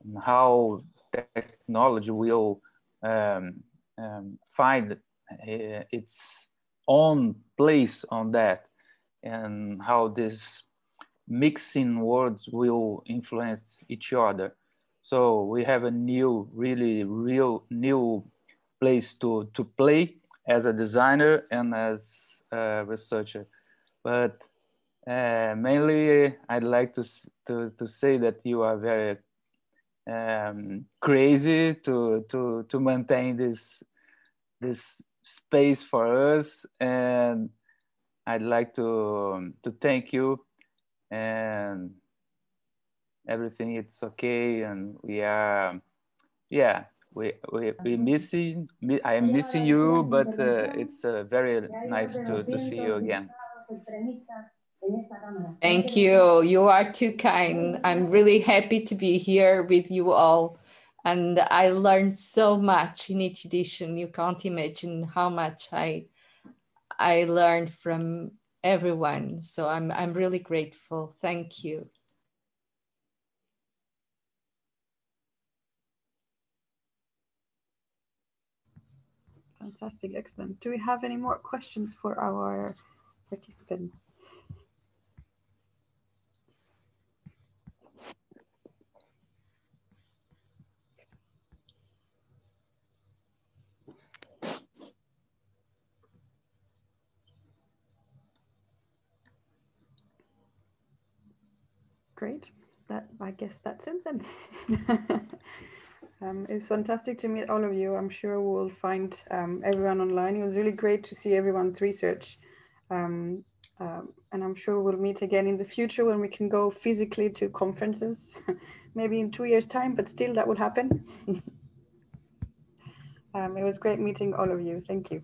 in how technology will find its own place on that, and how this mixing words will influence each other. So we have a new, really real new place to play as a designer and as a researcher. But mainly I'd like to say that you are very crazy to maintain this space for us, and I'd like to thank you, and everything it's okay, and we are, yeah, we missing, I am missing you, but it's very nice to see you again. Thank you. You are too kind. I'm really happy to be here with you all. And I learned so much in each edition. You can't imagine how much I learned from everyone. So I'm really grateful. Thank you. Fantastic, excellent. Do we have any more questions for our participants? Great. I guess that's it then. It's fantastic to meet all of you. I'm sure we'll find everyone online. It was really great to see everyone's research. And I'm sure we'll meet again in the future when we can go physically to conferences, maybe in 2 years' time, but still that will happen. It was great meeting all of you. Thank you.